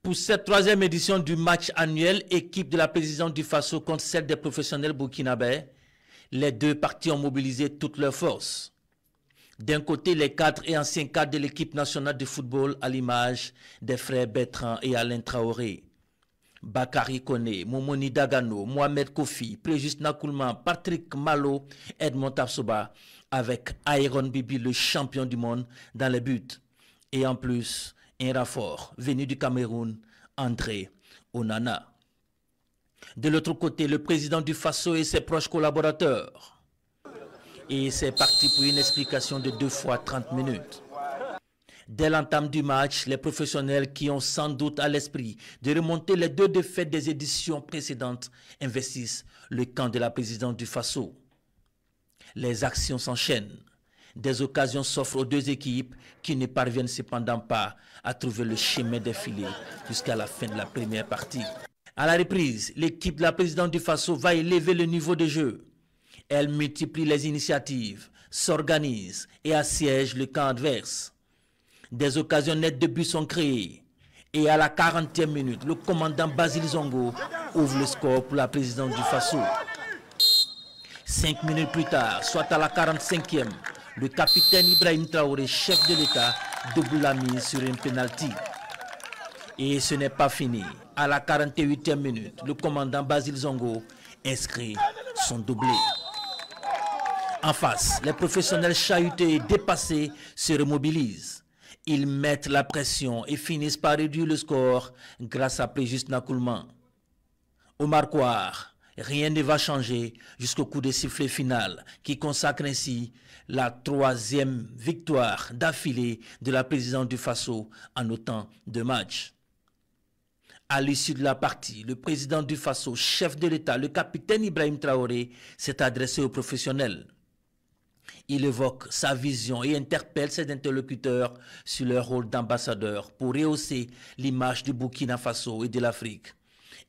Pour cette troisième édition du match annuel, équipe de la présidence du Faso contre celle des professionnels burkinabés, les deux parties ont mobilisé toutes leurs forces. D'un côté, les cadres et anciens cadres de l'équipe nationale de football à l'image des frères Bertrand et Alain Traoré. Bakary Koné, Momoni Dagano, Mohamed Kofi, Préjus Nakoulman, Patrick Malo, Edmond Tapsoba, avec Iron Bibi, le champion du monde, dans les buts. Et en plus, un renfort venu du Cameroun, André Onana. De l'autre côté, le président du Faso et ses proches collaborateurs. Et c'est parti pour une explication de 2 fois 30 minutes. Dès l'entame du match, les professionnels qui ont sans doute à l'esprit de remonter les 2 défaites des éditions précédentes investissent le camp de la présidence du Faso. Les actions s'enchaînent. Des occasions s'offrent aux 2 équipes qui ne parviennent cependant pas à trouver le chemin défilé jusqu'à la fin de la première partie. À la reprise, l'équipe de la présidence du Faso va élever le niveau de jeu. Elle multiplie les initiatives, s'organise et assiège le camp adverse. Des occasions nettes de but sont créées. Et à la 40e minute, le commandant Basile Zongo ouvre le score pour la présidence du Faso. 5 minutes plus tard, soit à la 45e, le capitaine Ibrahim Traoré, chef de l'État, double la mise sur une pénalty. Et ce n'est pas fini. À la 48e minute, le commandant Basile Zongo inscrit son doublé. En face, les professionnels chahutés et dépassés se remobilisent. Ils mettent la pression et finissent par réduire le score grâce à Préjus Nakoulman. Au marquoir, rien ne va changer jusqu'au coup de sifflet final qui consacre ainsi la 3e victoire d'affilée de la présidence du Faso en autant de matchs. À l'issue de la partie, le président du Faso, chef de l'État, le capitaine Ibrahim Traoré, s'est adressé aux professionnels. Il évoque sa vision et interpelle ses interlocuteurs sur leur rôle d'ambassadeur pour rehausser l'image du Burkina Faso et de l'Afrique.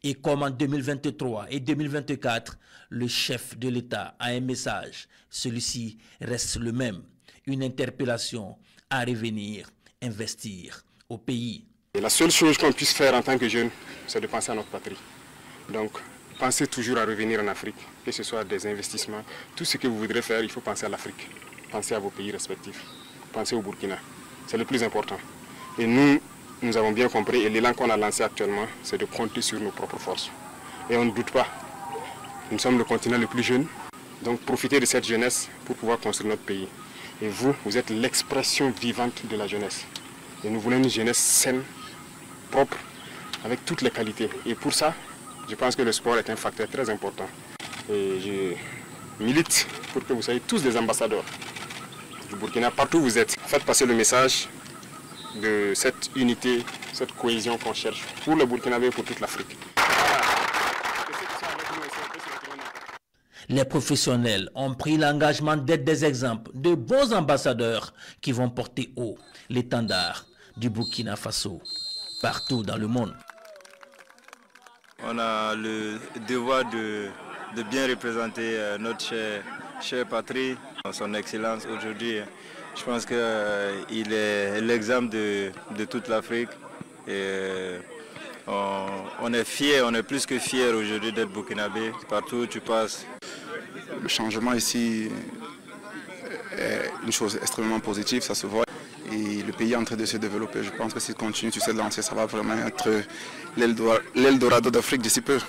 Et comme en 2023 et 2024, le chef de l'État a un message. Celui-ci reste le même. Une interpellation à revenir, investir au pays. Et la seule chose qu'on puisse faire en tant que jeune, c'est de penser à notre patrie. Donc, pensez toujours à revenir en Afrique, que ce soit des investissements. Tout ce que vous voudrez faire, il faut penser à l'Afrique. Pensez à vos pays respectifs. Pensez au Burkina. C'est le plus important. Et nous avons bien compris, et l'élan qu'on a lancé actuellement, c'est de compter sur nos propres forces. Et on ne doute pas. Nous sommes le continent le plus jeune. Donc profitez de cette jeunesse pour pouvoir construire notre pays. Et vous êtes l'expression vivante de la jeunesse. Et nous voulons une jeunesse saine, propre, avec toutes les qualités. Et pour ça, je pense que le sport est un facteur très important. Et je milite pour que vous soyez tous des ambassadeurs du Burkina, partout où vous êtes. Faites passer le message de cette unité, cette cohésion qu'on cherche pour le Burkinabé et pour toute l'Afrique. Les professionnels ont pris l'engagement d'être des exemples, de bons ambassadeurs qui vont porter haut l'étendard du Burkina Faso partout dans le monde. On a le devoir de bien représenter notre chère patrie, son excellence aujourd'hui. Je pense qu'il est l'exemple de toute l'Afrique. On est fiers, on est plus que fiers aujourd'hui d'être burkinabé. Partout où tu passes. Le changement ici est une chose extrêmement positive, ça se voit. Et le pays est en train de se développer. Je pense que s'il continue sur cette lancée, ça va vraiment être l'Eldorado d'Afrique d'ici peu.